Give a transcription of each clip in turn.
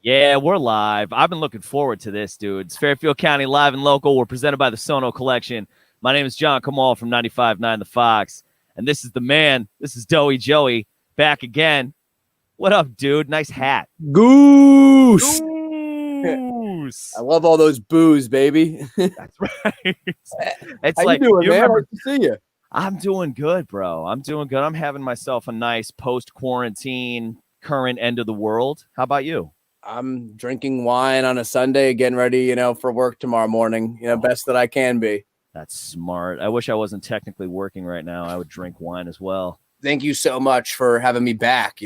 Yeah, we're live. I've been looking forward to this, dude. It's Fairfield County Live and Local. We're presented by the Sono Collection. My name is John Kamal from 95.9 The Fox. And this is the man. This is DOEY Joey back again. What up, dude? Nice hat. Goose. Goose. I love all those boos, baby. That's right. It's How like, you doing, man? remember, Nice to see you. I'm doing good, bro. I'm doing good. I'm having myself a nice post-quarantine current end of the world. How about you? I'm drinking wine on a Sunday, getting ready, for work tomorrow morning. Best that I can be. That's smart. I wish I wasn't technically working right now. I would drink wine as well. Thank you so much for having me back,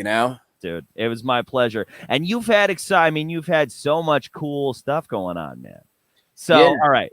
Dude, it was my pleasure. And you've had you've had so much cool stuff going on, man. So, Yeah. All right,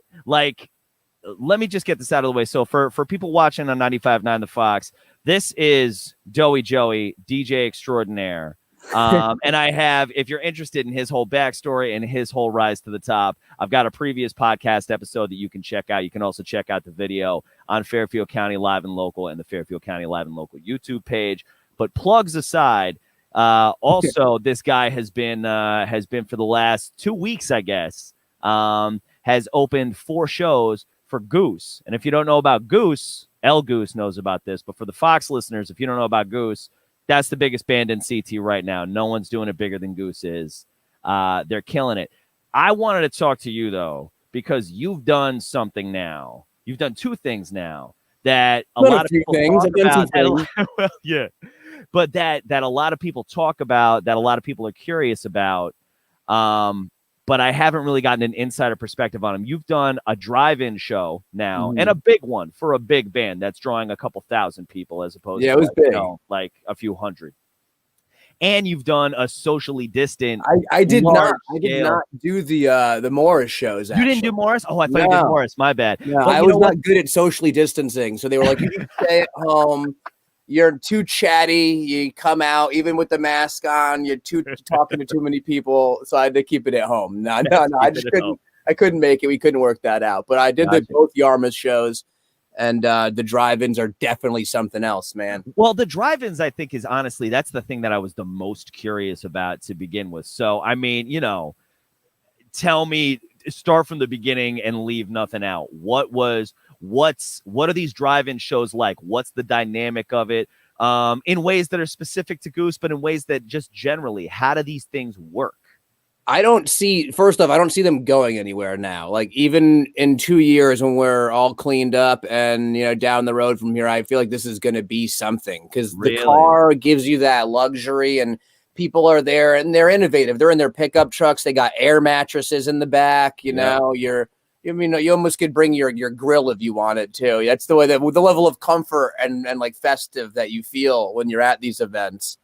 let me just get this out of the way. So for people watching on 95.9 The Fox, this is DOEY Joey, DJ extraordinaire. And I have, if you're interested in his whole backstory and his whole rise to the top, I've got a previous podcast episode that you can check out. You can also check out the video on Fairfield County Live and Local and the Fairfield County Live and Local YouTube page. But plugs aside, also this guy has been for the last 2 weeks, I guess, has opened 4 shows for Goose. And if you don't know about Goose, Goose knows about this. But for the Fox listeners, if you don't know about Goose, that's the biggest band in CT right now. No one's doing it bigger than Goose is. They're killing it. I wanted to talk to you, though, because you've done something now. You've done 2 things now that a lot of people talk about. Well, yeah. But that a lot of people talk about, that a lot of people are curious about. But I haven't really gotten an insider perspective on them. You've done a drive-in show now, and a big one for a big band that's drawing a couple thousand people as opposed to it was big. Like a few hundred. And you've done a socially distant. I did not do the Morris shows. Actually. You didn't do Morris? Oh, I thought you did Morris. My bad. No, I was not good at socially distancing, so they were like, "You can stay at home. You're too chatty. You come out even with the mask on. You're talking to too many people." So I had to keep it at home. No. I just couldn't. I couldn't make it. We couldn't work that out. But I did both Yarmouth shows, and the drive-ins are definitely something else, man. Well, the drive-ins, I think, is honestly, that's the thing that I was the most curious about to begin with. So, I mean, tell me, start from the beginning and leave nothing out. What are these drive-in shows like? What's the dynamic of it? In ways that are specific to Goose, but in ways that just generally, how do these things work? First off, I don't see them going anywhere now. Like even in 2 years when we're all cleaned up and, down the road from here, I feel like this is going to be something because the car gives you that luxury and people are there and they're innovative. They're in their pickup trucks. They got air mattresses in the back, you almost could bring your grill if you want it too. That's the way that the level of comfort and like festive that you feel when you're at these events.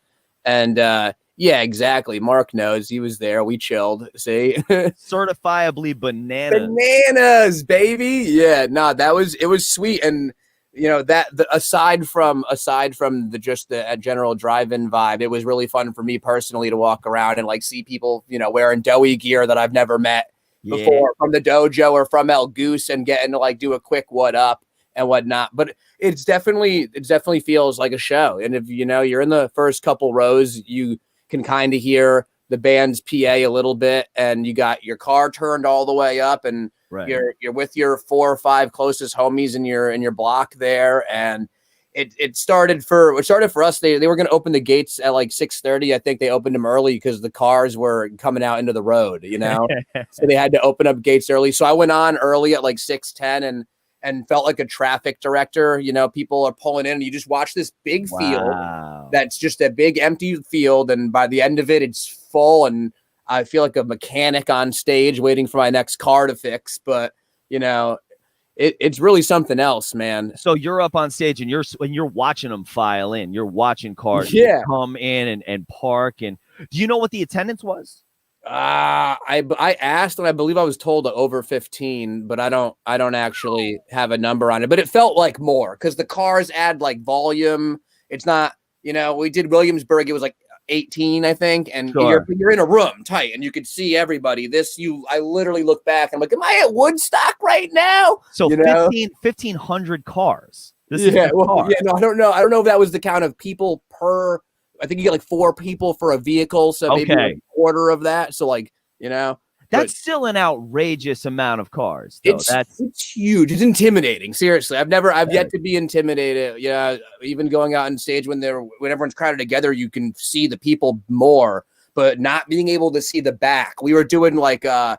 And yeah, exactly. Mark knows, he was there. We chilled. See, certifiably bananas, baby. Yeah, no, it was sweet. And aside from the general drive-in vibe, it was really fun for me personally to walk around and like see people, wearing DOEY gear that I've never met before from the dojo or from Goose and getting to like do a quick what up and whatnot. But it definitely feels like a show. And if you're in the first couple rows, you can kind of hear the band's PA a little bit, and you got your car turned all the way up, and you're with your 4 or 5 closest homies in your block there. And it started for us. They were going to open the gates at like 6:30. I think they opened them early because the cars were coming out into the road, so they had to open up gates early. So I went on early at like 6:10 and felt like a traffic director. People are pulling in and you just watch this big field that's just a big empty field. And by the end of it, it's full. And I feel like a mechanic on stage waiting for my next car to fix. But, it's really something else, man. So you're up on stage and you're watching them file in. You're watching cars come in and park. And do you know what the attendance was? I asked, and I believe I was told over 15, but I don't actually have a number on it. But it felt like more because the cars add like volume. It's not, we did Williamsburg. It was like 18, I think, and you're in a room tight, and you could see everybody. I literally look back. I'm like, am I at Woodstock right now? So 1,500 cars. No, I don't know. I don't know if that was the count of people per I think you get like 4 people for a vehicle, so maybe like a quarter of that. So like, you know, that's still an outrageous amount of cars, though. It's huge. It's intimidating. Seriously, I've yet to be intimidated. Yeah, even going out on stage when everyone's crowded together, you can see the people more, but not being able to see the back. We were doing like the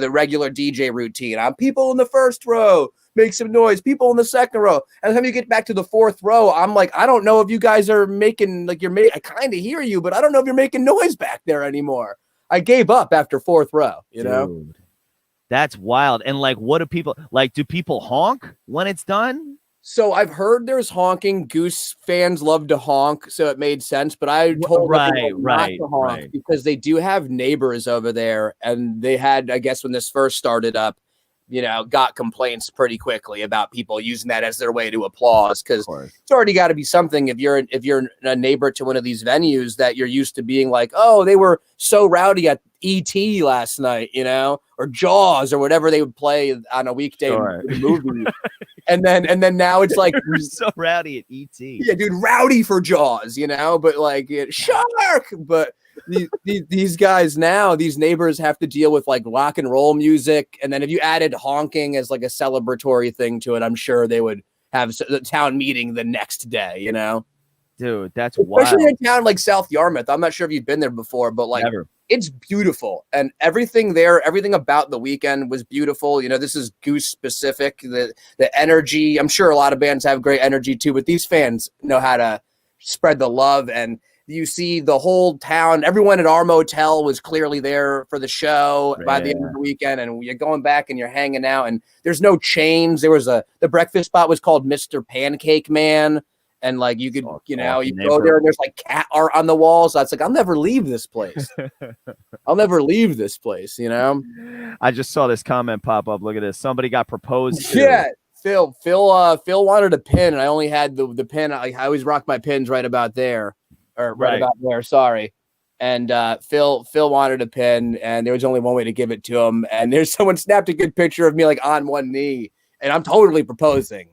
regular DJ routine. People in the first row, make some noise. People in the second row. And by the time you get back to the 4th row, I'm like, I don't know if you guys are making I kind of hear you, but I don't know if you're making noise back there anymore. I gave up after 4th row, you know? That's wild. And like, what do people like? Do people honk when it's done? So I've heard there's honking. Goose fans love to honk, so it made sense. But I told them not to honk because they do have neighbors over there, and they had, I guess, when this first started up, got complaints pretty quickly about people using that as their way to applause, because it's already got to be something if you're a neighbor to one of these venues that you're used to being like, oh, they were so rowdy at E.T. last night, or Jaws or whatever they would play on a weekday movie. And then now it's like we're so rowdy at E.T. Yeah, dude, rowdy for Jaws, but like shark. But these guys now, these neighbors have to deal with like rock and roll music, and then if you added honking as like a celebratory thing to it, I'm sure they would have the town meeting the next day. Dude, that's especially wild. in a town like South Yarmouth. I'm not sure if you've been there before, but like Never. It's beautiful, and everything there, everything about the weekend was beautiful. This is Goose specific. The energy. I'm sure a lot of bands have great energy too, but these fans know how to spread the love. And you see the whole town. Everyone at our motel was clearly there for the show by the end of the weekend, and you're going back and you're hanging out. And there's no chains. There was the breakfast spot was called Mr. Pancake Man. And like you could, you go there and there's like cat art on the walls. So it's like, I'll never leave this place. I'll never leave this place, I just saw this comment pop up. Look at this. Somebody got proposed to. Yeah, Phil wanted a pin, and I only had the pin. I always rock my pins right about there, or right about there. Sorry. And Phil wanted a pin, and there was only one way to give it to him. And there's someone snapped a good picture of me like on one knee. And I'm totally proposing,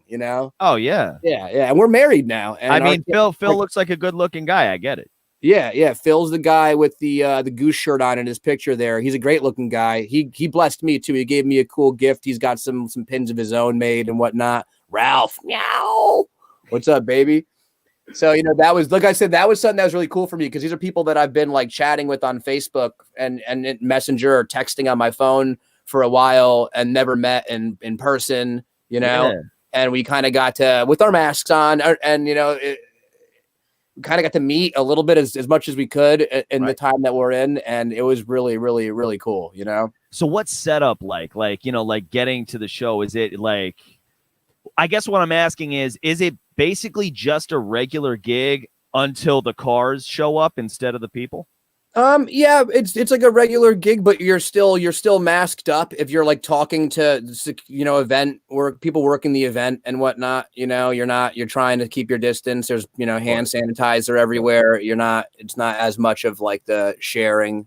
Oh yeah. Yeah. And we're married now. And I mean, Phil looks like a good-looking guy. I get it. Yeah. Phil's the guy with the Goose shirt on in his picture there. He's a great-looking guy. He blessed me too. He gave me a cool gift. He's got some pins of his own made and whatnot. Ralph, meow. What's up, baby? So that was, like I said, that was something that was really cool for me, because these are people that I've been like chatting with on Facebook and Messenger or texting on my phone for a while and never met in person, and we kind of got to, with our masks on, and we kind of got to meet a little bit as much as we could in the time that we're in, and it was really, really, really cool, So what's set up like getting to the show? Is it like, I guess what I'm asking is it basically just a regular gig until the cars show up instead of the people? Yeah, it's like a regular gig, but you're still masked up if you're like talking to, event work, people working the event and whatnot. You're trying to keep your distance. There's, hand sanitizer everywhere. It's not as much of like the sharing,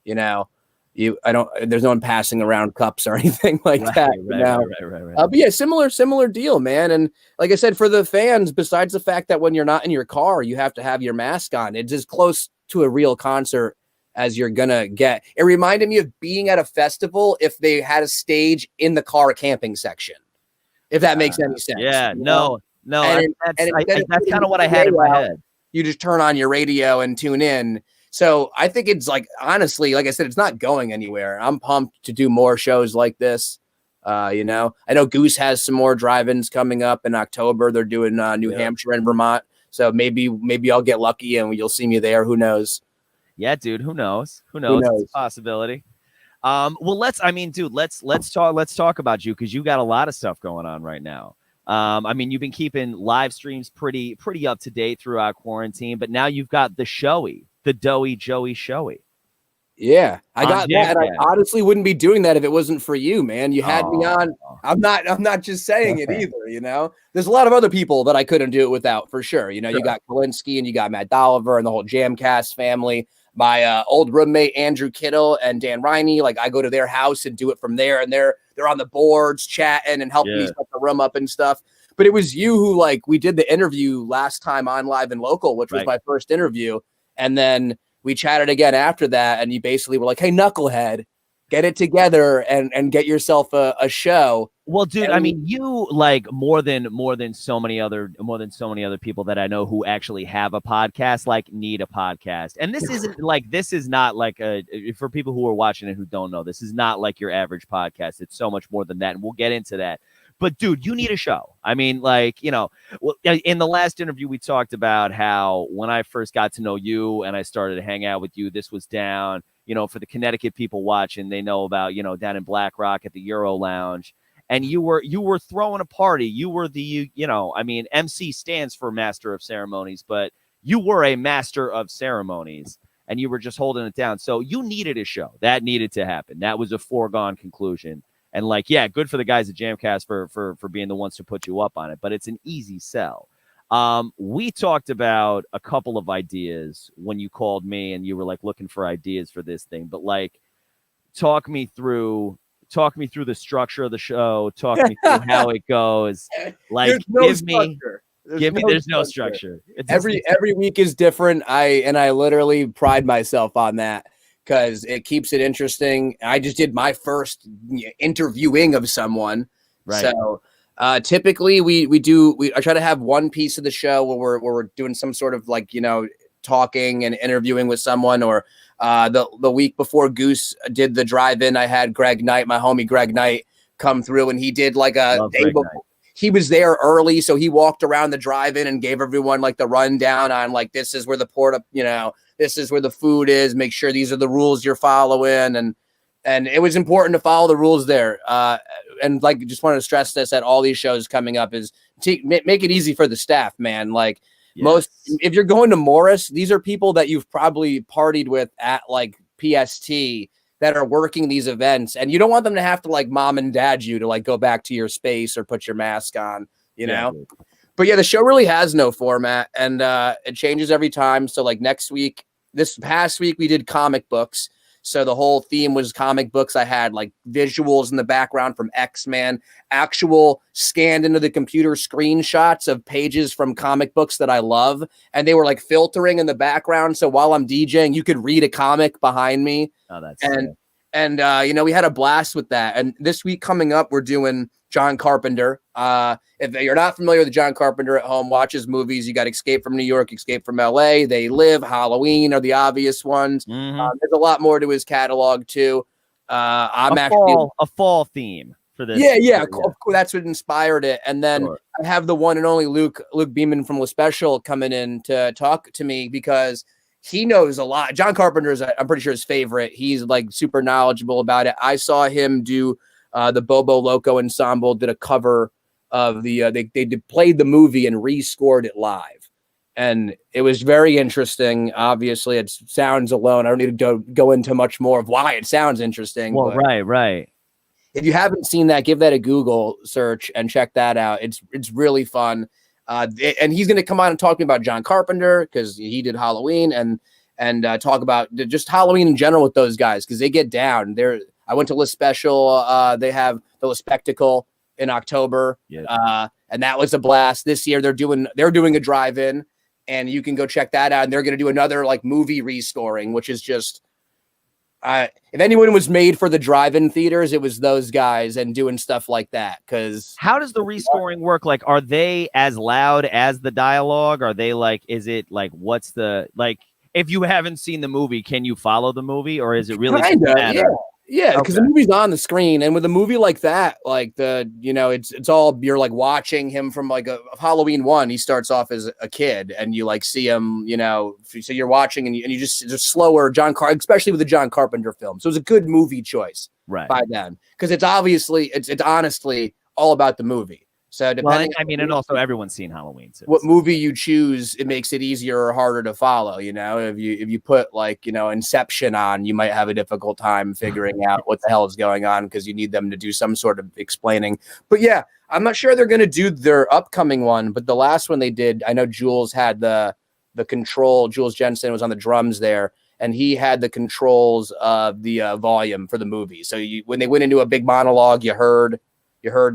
there's no one passing around cups or anything like that. Right. But yeah, similar deal, man. And like I said, for the fans, besides the fact that when you're not in your car, you have to have your mask on, it's as close to a real concert as you're gonna get. It reminded me of being at a festival if they had a stage in the car camping section, if that makes any sense. Yeah, no, that's kind of what I had in my head. You just turn on your radio and tune in. So I think it's like, honestly, like I said, it's not going anywhere. I'm pumped to do more shows like this. I know Goose has some more drive-ins coming up in October. They're doing New Hampshire and Vermont. So maybe I'll get lucky and you'll see me there. Who knows? Yeah, dude. Who knows? It's a possibility. Well, let's talk about you, because you got a lot of stuff going on right now. You've been keeping live streams pretty up to date throughout quarantine, but now you've got the DOEY Joey showy. Yeah, I got that. I honestly wouldn't be doing that if it wasn't for you, man. You had me on. I'm not just saying it either, There's a lot of other people that I couldn't do it without, for sure. You got Kalinsky and you got Matt Dolliver and the whole JamCast family. My old roommate, Andrew Kittle and Dan Riney, like I go to their house and do it from there, and they're on the boards chatting and helping me set the room up and stuff. But it was you who, like, we did the interview last time on Live and Local, which was my first interview. And then we chatted again after that, and you basically were like, "Hey, knucklehead, get it together and get yourself a show." Well, dude, And I mean, you like more than so many other people that I know who actually have a podcast, like need a podcast. And this is not like for people who are watching it who don't know, this is not like your average podcast. It's so much more than that, and we'll get into that. But dude, you need a show. I mean, like, in the last interview we talked about how when I first got to know you and I started to hang out with you, this was down, for the Connecticut people watching, they know about, down in Black Rock at the Euro Lounge. And you were throwing a party. You were MC stands for Master of Ceremonies, but you were a master of ceremonies, and you were just holding it down. So you needed a show. That needed to happen. That was a foregone conclusion. And good for the guys at JamCast for being the ones to put you up on it. But it's an easy sell. We talked about a couple of ideas when you called me, and you were like looking for ideas for this thing. But talk me through the structure of the show. Talk me through how it goes. There's no structure. Every week is different. I literally pride myself on that because it keeps it interesting. I just did my first interviewing of someone. Right. So typically I try to have one piece of the show where we're doing some sort of talking and interviewing with someone, or the week before Goose did the drive-in, I had Greg Knight, my homie Greg Knight, come through, and he did like a day before. He was there early, so he walked around the drive-in and gave everyone like the rundown on this is where the this is where the food is. Make sure these are the rules you're following, and it was important to follow the rules there. And just wanted to stress this at all these shows coming up is make it easy for the staff, man. Yes. If you're going to Morris, these are people that you've probably partied with at PST that are working these events, and you don't want them to have to mom and dad you to go back to your space or put your mask on, know? Dude. But yeah, the show really has no format, and it changes every time. So this past week, we did comic books. So the whole theme was comic books. I had visuals in the background from X-Men, actual scanned into the computer screenshots of pages from comic books that I love. And they were filtering in the background. So while I'm DJing, you could read a comic behind me. Oh, that's and we had a blast with that. And this week coming up, we're doing John Carpenter. If you're not familiar with John Carpenter at home, watch his movies. You got Escape from New York, Escape from LA, They Live, Halloween are the obvious ones. Mm-hmm. There's a lot more to his catalog too. A fall theme for this. Yeah. That's what inspired it. And then I have the one and only Luke Beeman from La Special coming in to talk to me because he knows a lot. John Carpenter is, I'm pretty sure, his favorite. He's super knowledgeable about it. I saw him do the Bobo Loco Ensemble did a cover of the they played the movie and rescored it live, and it was very interesting. Obviously, it sounds alone. I don't need to go into much more of why it sounds interesting. Well, right. If you haven't seen that, give that a Google search and check that out. It's really fun. And he's going to come on and talk to me about John Carpenter because he did Halloween and talk about just Halloween in general with those guys because they get down. I went to La Special. They have the La Spectacle in October, and that was a blast. This year they're doing a drive-in, and you can go check that out. And they're going to do another movie restoring, which is just if anyone was made for the drive-in theaters, it was those guys and doing stuff like that. Because how does the restoring work? Are they as loud as the dialogue? Are they is it what's the if you haven't seen the movie, can you follow the movie, or is it really Yeah, because the movie's on the screen, and with a movie like that, it's all you're watching him from a Halloween 1. He starts off as a kid, and you see him, so you're watching, and you just slower especially with the John Carpenter film. So it was a good movie choice by them because it's honestly all about the movie. So depending, and also everyone's seen Halloween. So what movie you choose, it makes it easier or harder to follow. If you put Inception on, you might have a difficult time figuring out what the hell is going on because you need them to do some sort of explaining. But yeah, I'm not sure they're going to do their upcoming one, but the last one they did, I know Jules had the control. Jules Jensen was on the drums there, and he had the controls of the volume for the movie. So when they went into a big monologue, you heard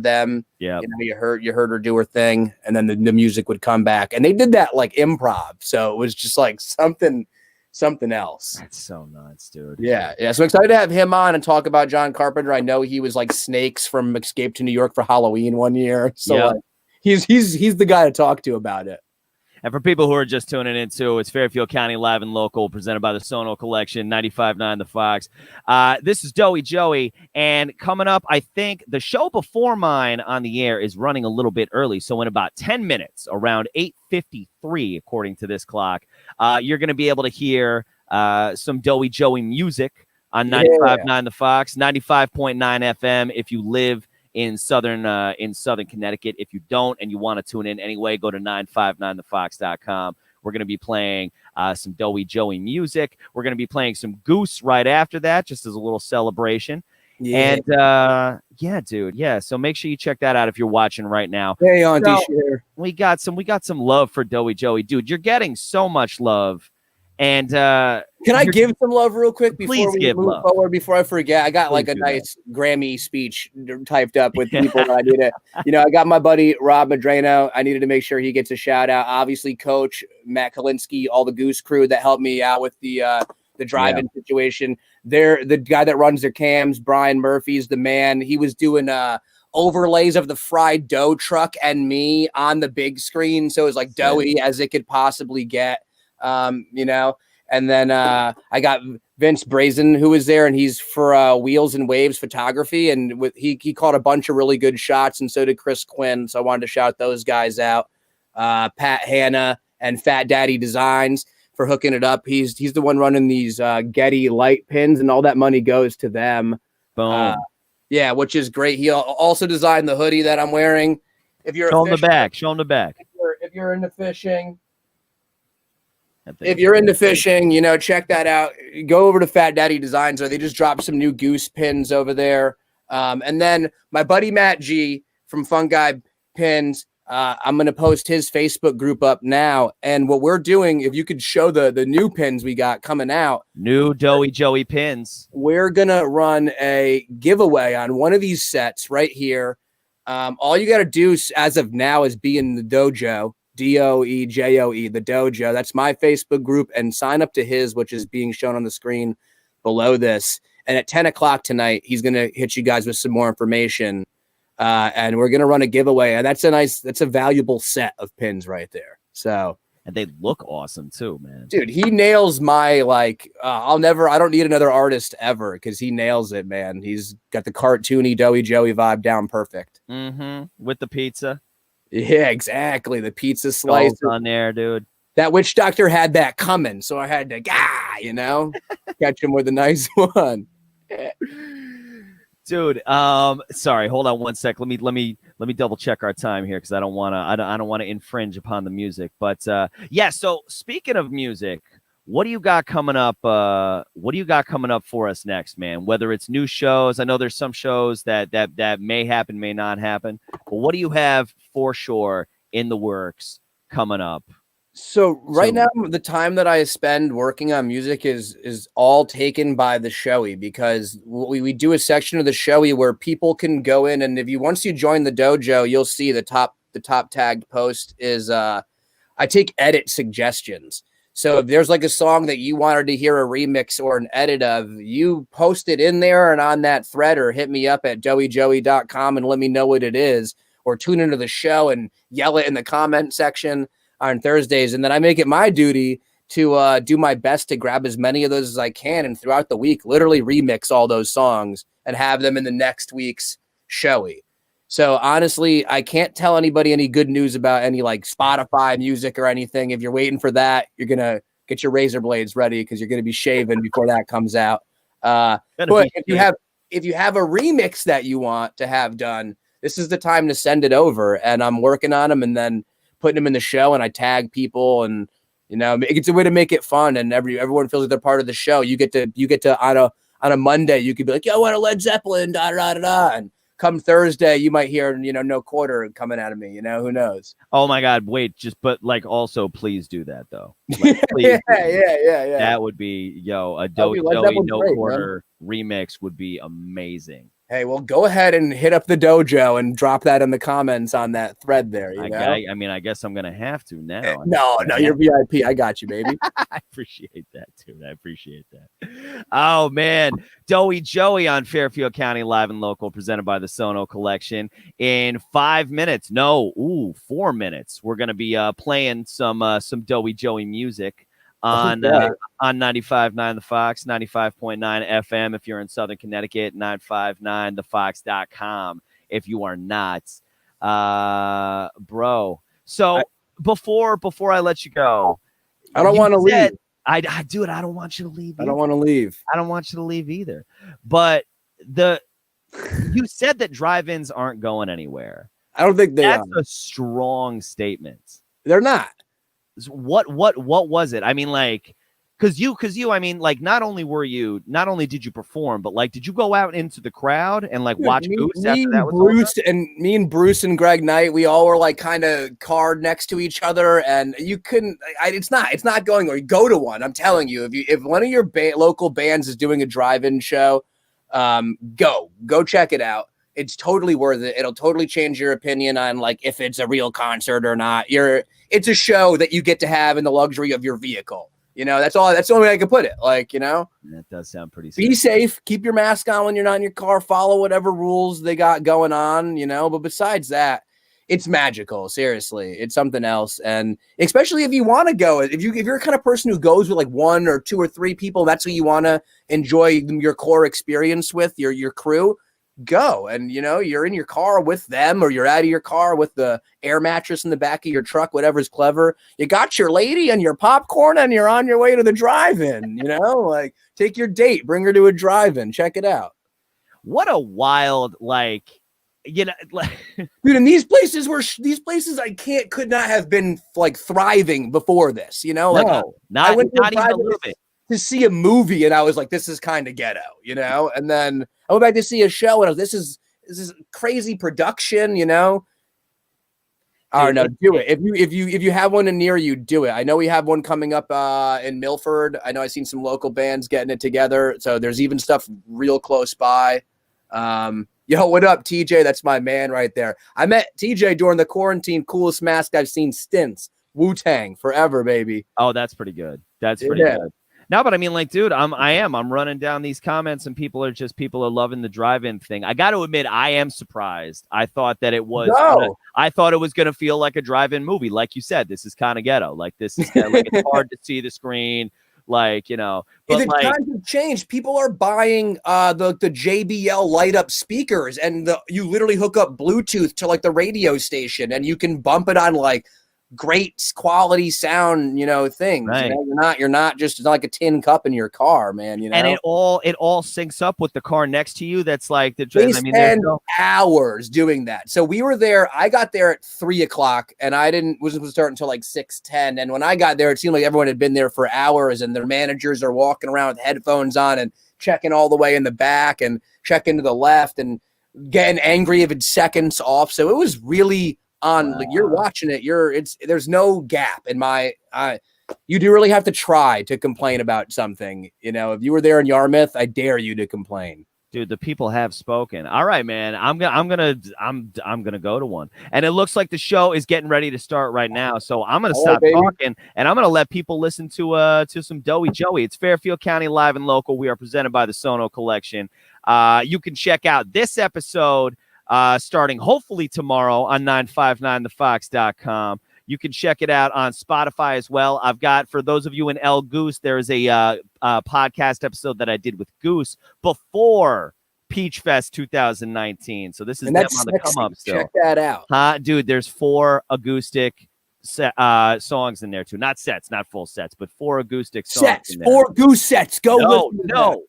them. Yeah. You heard her do her thing, and then the music would come back. And they did that improv. So it was just something something else. That's so nuts, dude. Yeah. So I'm excited to have him on and talk about John Carpenter. I know he was like Snakes from Escape to New York for Halloween one year. So Yep. like, he's the guy to talk to about it. And for people who are just tuning in too, it's Fairfield County Live and Local, presented by the Sono Collection, 95.9 The Fox. This is DOEY Joey, and coming up, I think the show before mine on the air is running a little bit early, so in about 10 minutes, around 8:53, according to this clock, you're going to be able to hear some DOEY Joey music on 95.9 The Fox, 95.9 FM if you live in southern Connecticut. If you don't and you want to tune in anyway, go to 959thefox.com. We're going to be playing some DOEY Joey music. We're going to be playing some Goose right after that, just as a little celebration. Yeah. And yeah, dude. Yeah. So make sure you check that out if you're watching right now. Hey, Auntie, so, share. we got some love for DOEY Joey, dude. You're getting so much love. And can I give some love real quick before we move forward? Before I forget, I got like a nice Grammy speech typed up with people that I need to. You know, I got my buddy Rob Madrano. I needed to make sure he gets a shout out. Obviously, Coach Matt Kalinsky, all the Goose crew that helped me out with the drive-in situation. They're the guy that runs their cams. Brian Murphy's the man. He was doing overlays of the fried dough truck and me on the big screen, so it was like doughy as it could possibly get. You know, and then I got Vince Brazen who was there, and he's for Wheels and Waves Photography, and he caught a bunch of really good shots, and so did Chris Quinn. So I wanted to shout those guys out. Pat Hanna and Fat Daddy Designs for hooking it up. He's the one running these Getty light pins, and all that money goes to them. Boom. Yeah, which is great. He also designed the hoodie that I'm wearing. If you're show him the back. If you're into fishing. If you're into fishing, you know, check that out. Go over to Fat Daddy Designs, or they just dropped some new Goose pins over there. And then my buddy Matt G from Fun Guy Pins, I'm going to post his Facebook group up now. And what we're doing, if you could show the new pins we got coming out. New DOEY Joey pins. We're going to run a giveaway on one of these sets right here. All you got to do as of now is be in the dojo. DOEJOE, the dojo. That's my Facebook group, and sign up to his, which is being shown on the screen below this. And at 10 o'clock tonight, he's going to hit you guys with some more information. And we're going to run a giveaway. And that's a valuable set of pins right there. So, and they look awesome too, man. Dude, he nails my, like, I don't need another artist ever, because he nails it, man. He's got the cartoony DOEY Joey vibe down perfect. With the pizza. Yeah, exactly. The pizza slice on there, dude. That witch doctor had that coming, so I had to, catch him with a nice one. Dude, sorry, hold on one sec. Let me double check our time here, because I don't want to infringe upon the music. But yeah. So speaking of music, what do you got coming up? What do you got coming up for us next, man? Whether it's new shows, I know there's some shows that may happen, may not happen. But what do you have for sure in the works coming up? So right now, the time that I spend working on music is all taken by the showy, because we do a section of the showy where people can go in, and once you join the dojo, you'll see the top tagged post is I take edit suggestions. So if there's like a song that you wanted to hear a remix or an edit of, you post it in there and on that thread, or hit me up at doeyjoey.com and let me know what it is, or tune into the show and yell it in the comment section on Thursdays. And then I make it my duty to do my best to grab as many of those as I can, and throughout the week, literally remix all those songs and have them in the next week's showy. So honestly, I can't tell anybody any good news about any like Spotify music or anything. If you're waiting for that, you're going to get your razor blades ready, because you're going to be shaving before that comes out. But if you have a remix that you want to have done, this is the time to send it over, and I'm working on them and then putting them in the show, and I tag people, and it's a way to make it fun, and everyone feels like they're part of the show. You get to on a Monday, you could be like, yo, I want a Led Zeppelin, da da da da, and come Thursday, you might hear, No Quarter coming out of me. Who knows? Oh my God! Wait, but also, please do that though. Like, please yeah. That would be a DOEY No Quarter remix would be amazing. Hey, well, go ahead and hit up the dojo and drop that in the comments on that thread there. I mean, I guess I'm gonna have to now. No, you're VIP. I got you, baby. I appreciate that, dude. I appreciate that. Oh man, DOEY Joey on Fairfield County Live and Local, presented by the Sono Collection. In 5 minutes, 4 minutes, we're gonna be playing some DOEY Joey music on 95.9 The Fox, 95.9 FM if you're in Southern Connecticut, 959thefox.com if you are not. Bro. So before I let you go, I don't want to leave. I do it. I don't want you to leave. I don't want to leave. I don't want you to leave either. But you said that drive-ins aren't going anywhere. I don't think That's a strong statement. They're not. What was it? I mean, like, because you, I mean, like, not only did you perform, but like, did you go out into the crowd and like watch Goose after that was over? Me and Bruce and Greg Knight, we all were like kind of carred next to each other, and you couldn't. It's not going, or you go to one. I'm telling you, if one of your local bands is doing a drive-in show, go check it out. It's totally worth it. It'll totally change your opinion on like if it's a real concert or not. It's a show that you get to have in the luxury of your vehicle. You know, that's all. That's the only way I can put it. Like, you know, that does sound pretty. Be safe. Keep your mask on when you're not in your car. Follow whatever rules they got going on. You know, but besides that, it's magical. Seriously, it's something else. And especially if you want to go, if you're the kind of person who goes with like 1 or 2 or 3 people, that's who you want to enjoy your core experience with your crew. Go, and you know, you're in your car with them, or you're out of your car with the air mattress in the back of your truck, whatever's clever. You got your lady and your popcorn, and you're on your way to the drive-in. You know, like take your date, bring her to a drive-in, check it out. What a wild, like, you know, like, dude, and these places could not have been like thriving before this. You know, like not even a little bit. To see a movie, and I was like, this is kind of ghetto, you know. And then I went back to see a show, and I was, this is crazy production, you know. I don't know, do it. If you have one near you, do it. I know we have one coming up in Milford. I know I've seen some local bands getting it together. So there's even stuff real close by. Yo, what up, TJ? That's my man right there. I met TJ during the quarantine. Coolest mask I've seen since. Wu-Tang forever, baby. Oh, that's pretty good. That's pretty good. No, but I mean, like, dude, I'm running down these comments, and people are loving the drive-in thing. I got to admit, I am surprised. I thought that it was. I thought it was gonna feel like a drive-in movie, like you said. This is kind of ghetto. Like this is like it's hard to see the screen. Like, you know, but the times have changed. People are buying the JBL light up speakers, and you literally hook up Bluetooth to like the radio station, and you can bump it on like great quality sound, you know, things. Right. You know, you're not just like a tin cup in your car, man. You know, and it all syncs up with the car next to you. That's like they spend hours doing that. So we were there. I got there at 3:00, and I wasn't supposed to start until like 6:10. And when I got there, it seemed like everyone had been there for hours, and their managers are walking around with headphones on and checking all the way in the back and checking to the left and getting angry if it's seconds off. So it was really on. Like, you're watching it. There's no gap in my. You do really have to try to complain about something. You know, if you were there in Yarmouth, I dare you to complain. Dude, the people have spoken. All right, man. I'm gonna go to one. And it looks like the show is getting ready to start right now. So I'm gonna stop talking, and I'm gonna let people listen to some DOEY Joey. It's Fairfield County Live and Local. We are presented by the Sono Collection. You can check out this episode starting hopefully tomorrow on 959thefox.com. You can check it out on Spotify as well. I've got, for those of you in El Goose, there is a podcast episode that I did with Goose before Peach Fest 2019. So this is them on the come up still. Check that out. Dude, there's 4 acoustic songs in there too. Not sets, not full sets, but 4 acoustic songs. Sets, 4 Goose sets. Go. No.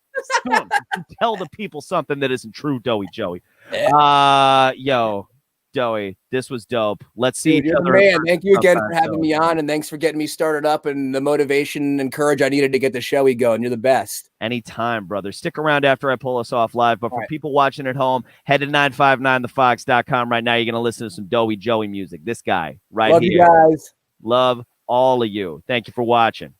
Tell the people something that isn't true, DOEY Joey. Yo, DOEY, this was dope. Let's see each other. Man, thank you again for having me on, and thanks for getting me started up and the motivation and courage I needed to get the showy going. You're the best. Anytime, brother. Stick around after I pull us off live. But for people watching at home, head to 959thefox.com right now. You're going to listen to some DOEY Joey music. This guy right here. Love you guys. Love all of you. Thank you for watching.